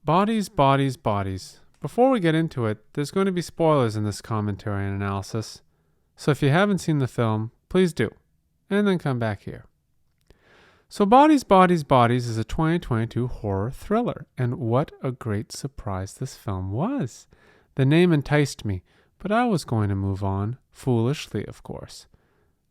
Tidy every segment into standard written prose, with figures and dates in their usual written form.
Bodies, bodies, bodies. Before we get into it, there's going to be spoilers in this commentary and analysis. So if you haven't seen the film, please do. And then come back here. So Bodies, Bodies, Bodies is a 2022 horror thriller. And what a great surprise this film was. The name enticed me, but I was going to move on. Foolishly, of course.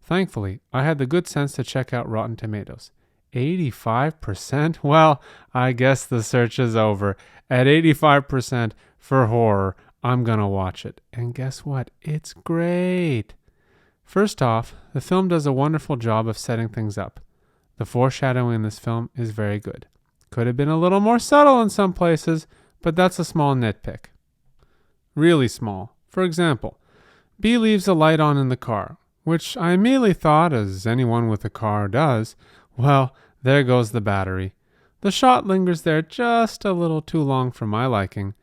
Thankfully, I had the good sense to check out Rotten Tomatoes. 85%? Well, I guess the search is over. At 85% for horror, I'm gonna watch it. And guess what? It's great. First off, the film does a wonderful job of setting things up. The foreshadowing in this film is very good. Could have been a little more subtle in some places, but that's a small nitpick. Really small. For example, B leaves a light on in the car, which I immediately thought, as anyone with a car does, well, there goes the battery. The shot lingers there just a little too long for my liking.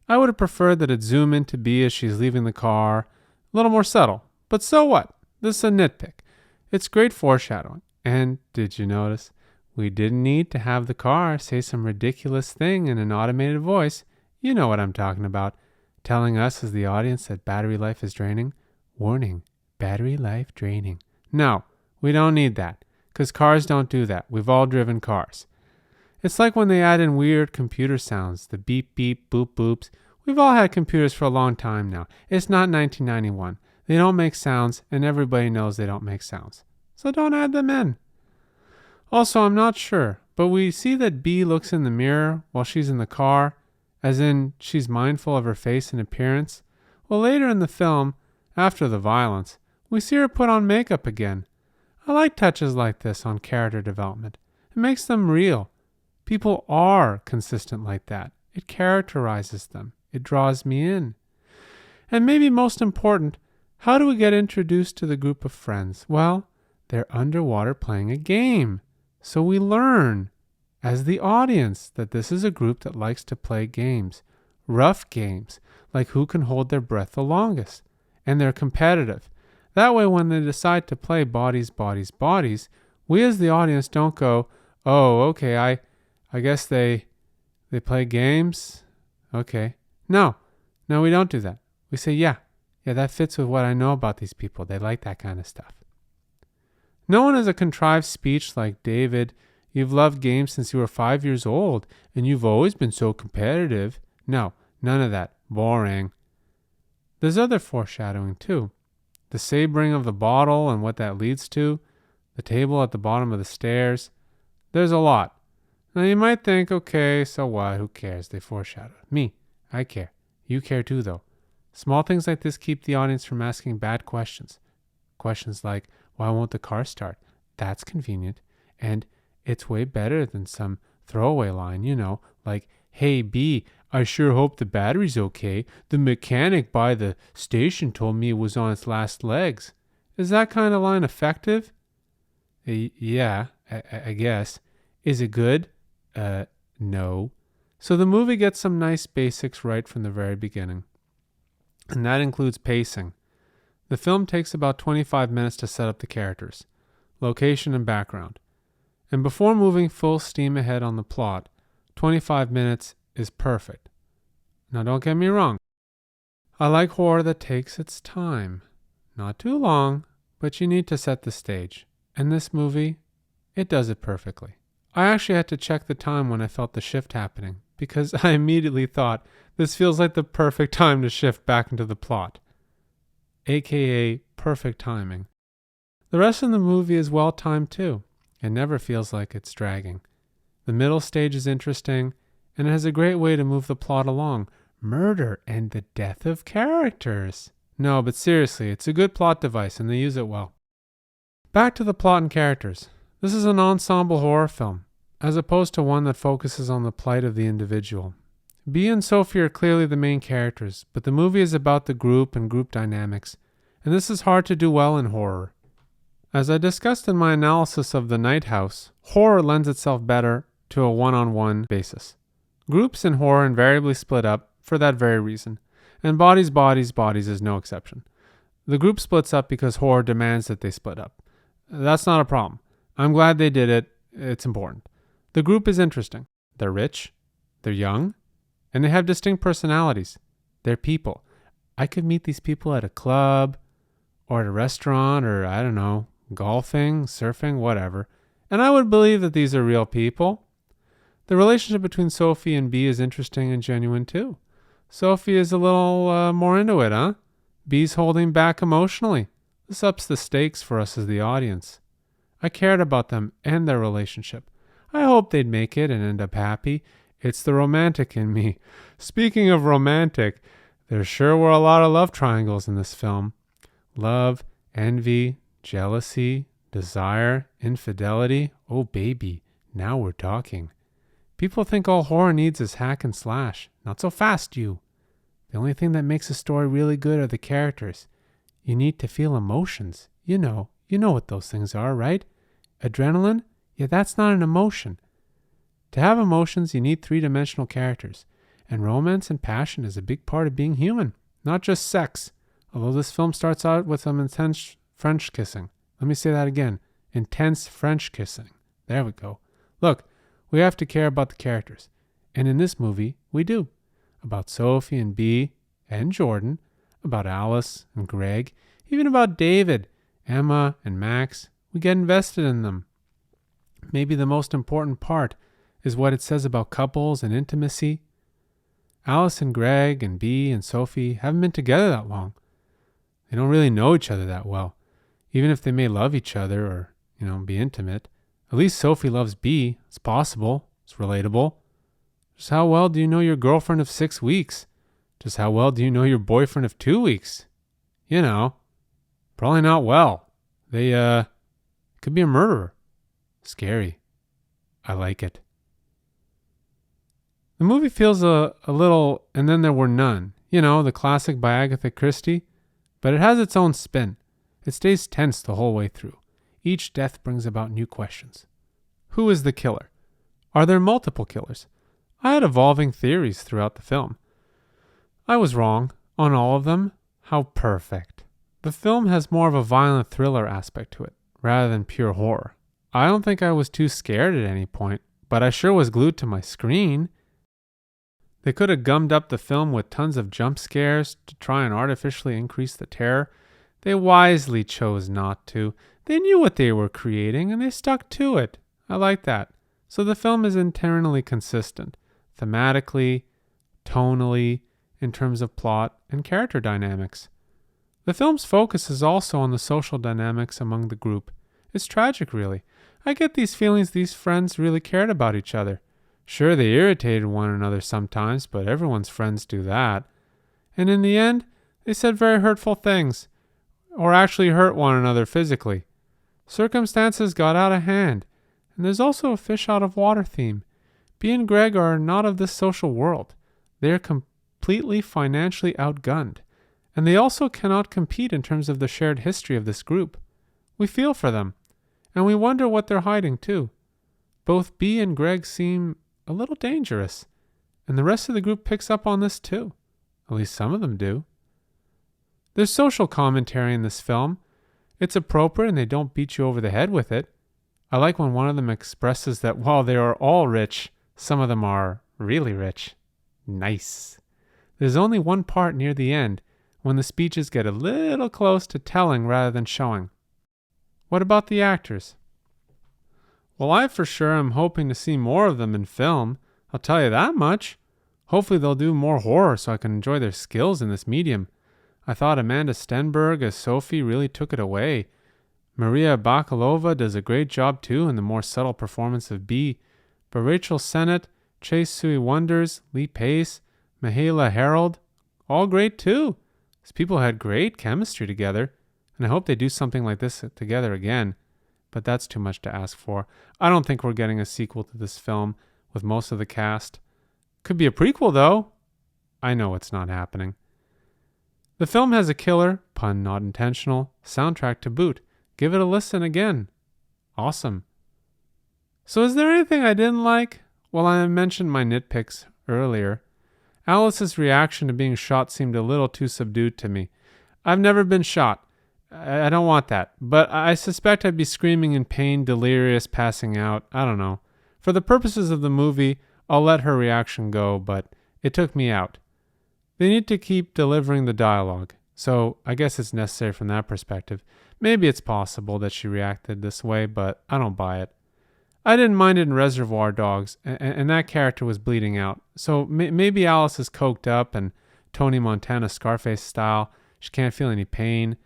I would have preferred that it zoom into B as she's leaving the car. A little more subtle. But so what? This is a nitpick. It's great foreshadowing. And did you notice? We didn't need to have the car say some ridiculous thing in an automated voice. You know what I'm talking about. Telling us as the audience that battery life is draining. Warning, battery life draining. No, we don't need that. Because cars don't do that. We've all driven cars. It's like when they add in weird computer sounds, the beep beep, boop boops. We've all had computers for a long time now. It's not 1991. They don't make sounds, and everybody knows they don't make sounds. So don't add them in. Also, I'm not sure, but we see that B looks in the mirror while she's in the car, as in she's mindful of her face and appearance. Well, later in the film, after the violence, we see her put on makeup again. I like touches like this on character development. It makes them real. People are consistent like that. It characterizes them. It draws me in. And maybe most important, how do we get introduced to the group of friends? Well, they're underwater playing a game. So we learn, as the audience, that this is a group that likes to play games. Rough games, like who can hold their breath the longest. And they're competitive. That way, when they decide to play bodies, bodies, bodies, we as the audience don't go, oh, okay, I guess they play games? Okay. No, we don't do that. We say, yeah, that fits with what I know about these people. They like that kind of stuff. No one has a contrived speech like, David, you've loved games since you were 5 years old, and you've always been so competitive. No, none of that. Boring. There's other foreshadowing, too. The sabering of the bottle and what that leads to, the table at the bottom of the stairs. There's a lot. Now you might think, okay, so what? Who cares? They foreshadow. Me, I care. You care too, though. Small things like this keep the audience from asking bad questions. Questions like, why won't the car start? That's convenient. And it's way better than some throwaway line, like, hey, B, I sure hope the battery's okay. The mechanic by the station told me it was on its last legs. Is that kind of line effective? Yeah, I guess. Is it good? No. So the movie gets some nice basics right from the very beginning. And that includes pacing. The film takes about 25 minutes to set up the characters, location, and background. And before moving full steam ahead on the plot, 25 minutes is perfect. Now don't get me wrong. I like horror that takes its time. Not too long, but you need to set the stage. And this movie, it does it perfectly. I actually had to check the time when I felt the shift happening, because I immediately thought, this feels like the perfect time to shift back into the plot. AKA perfect timing. The rest of the movie is well timed too. It never feels like it's dragging. The middle stage is interesting, and it has a great way to move the plot along. Murder and the death of characters. No, but seriously, it's a good plot device, and they use it well. Back to the plot and characters. This is an ensemble horror film, as opposed to one that focuses on the plight of the individual. B and Sophie are clearly the main characters, but the movie is about the group and group dynamics, and this is hard to do well in horror. As I discussed in my analysis of The Night House, horror lends itself better to a one-on-one basis. Groups in horror invariably split up for that very reason, and Bodies, Bodies, Bodies is no exception. The group splits up because horror demands that they split up. That's not a problem. I'm glad they did it. It's important. The group is interesting. They're rich. They're young. And they have distinct personalities. They're people. I could meet these people at a club or at a restaurant or, I don't know, golfing, surfing, whatever. And I would believe that these are real people. The relationship between Sophie and B is interesting and genuine too. Sophie is a little more into it, huh? B's holding back emotionally. This ups the stakes for us as the audience. I cared about them and their relationship. I hoped they'd make it and end up happy. It's the romantic in me. Speaking of romantic, there sure were a lot of love triangles in this film. Love, envy, jealousy, desire, infidelity. Oh baby, now we're talking. People think all horror needs is hack and slash. Not so fast, you. The only thing that makes a story really good are the characters. You need to feel emotions. You know what those things are, right? Adrenaline? Yeah, that's not an emotion. To have emotions, you need three-dimensional characters. And romance and passion is a big part of being human, not just sex. Although this film starts out with some intense French kissing. Let me say that again. Intense French kissing. There we go. Look, we have to care about the characters. And in this movie, we do. About Sophie and B and Jordan, about Alice and Greg, even about David, Emma and Max. We get invested in them. Maybe the most important part is what it says about couples and intimacy. Alice and Greg and B and Sophie haven't been together that long. They don't really know each other that well. Even if they may love each other or, be intimate, at least Sophie loves B. It's possible. It's relatable. Just how well do you know your girlfriend of 6 weeks? Just how well do you know your boyfriend of 2 weeks? Probably not well. They, could be a murderer. Scary. I like it. The movie feels a little, and then there were none. The classic by Agatha Christie. But it has its own spin. It stays tense the whole way through. Each death brings about new questions. Who is the killer? Are there multiple killers? I had evolving theories throughout the film. I was wrong on all of them. How perfect. The film has more of a violent thriller aspect to it, rather than pure horror. I don't think I was too scared at any point, but I sure was glued to my screen. They could have gummed up the film with tons of jump scares to try and artificially increase the terror. They wisely chose not to. They knew what they were creating, and they stuck to it. I like that. So the film is internally consistent, thematically, tonally, in terms of plot and character dynamics. The film's focus is also on the social dynamics among the group. It's tragic, really. I get these feelings these friends really cared about each other. Sure, they irritated one another sometimes, but everyone's friends do that. And in the end, they said very hurtful things, or actually hurt one another physically. Circumstances got out of hand, and there's also a fish out of water theme. B and Greg are not of this social world. They are completely financially outgunned, and they also cannot compete in terms of the shared history of this group. We feel for them, and we wonder what they're hiding too. Both B and Greg seem a little dangerous, and the rest of the group picks up on this too. At least some of them do. There's social commentary in this film. It's appropriate and they don't beat you over the head with it. I like when one of them expresses that while they are all rich, some of them are really rich. Nice. There's only one part near the end when the speeches get a little close to telling rather than showing. What about the actors? Well, I for sure am hoping to see more of them in film. I'll tell you that much. Hopefully they'll do more horror so I can enjoy their skills in this medium. I thought Amandla Stenberg as Sophie really took it away. Maria Bakalova does a great job too in the more subtle performance of B. But Rachel Sennott, Sui Wonders, Lee Pace, Myha'la Herrold, all great too. These people had great chemistry together, and I hope they do something like this together again. But that's too much to ask for. I don't think we're getting a sequel to this film with most of the cast. Could be a prequel though. I know it's not happening. The film has a killer, pun not intentional, soundtrack to boot. Give it a listen again. Awesome. So is there anything I didn't like? Well, I mentioned my nitpicks earlier. Alice's reaction to being shot seemed a little too subdued to me. I've never been shot. I don't want that. But I suspect I'd be screaming in pain, delirious, passing out. I don't know. For the purposes of the movie, I'll let her reaction go, but It took me out. They need to keep delivering the dialogue, so I guess it's necessary from that perspective. Maybe it's possible that she reacted this way, but I don't buy it. I didn't mind it in Reservoir Dogs, and that character was bleeding out. So maybe Alice is coked up and Tony Montana Scarface style. She can't feel any pain.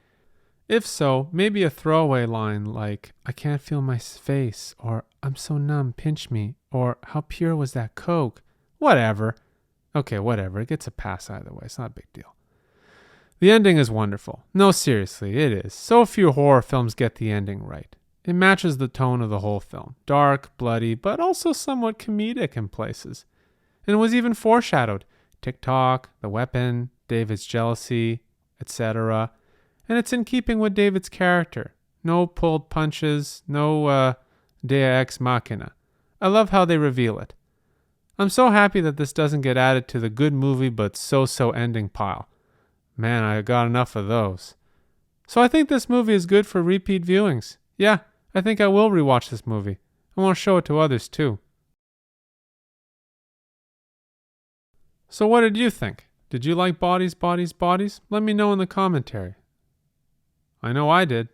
If so, maybe a throwaway line like, I can't feel my face, or I'm so numb, pinch me, or how pure was that coke? Whatever. Okay, whatever. It gets a pass either way. It's not a big deal. The ending is wonderful. No, seriously, it is. So few horror films get the ending right. It matches the tone of the whole film. Dark, bloody, but also somewhat comedic in places. And it was even foreshadowed. TikTok, the weapon, David's jealousy, etc. And it's in keeping with David's character. No pulled punches, no Dea ex machina. I love how they reveal it. I'm so happy that this doesn't get added to the good movie but so-so ending pile. Man, I got enough of those. So I think this movie is good for repeat viewings. Yeah, I think I will rewatch this movie. I want to show it to others too. So what did you think? Did you like Bodies, Bodies, Bodies? Let me know in the commentary. I know I did.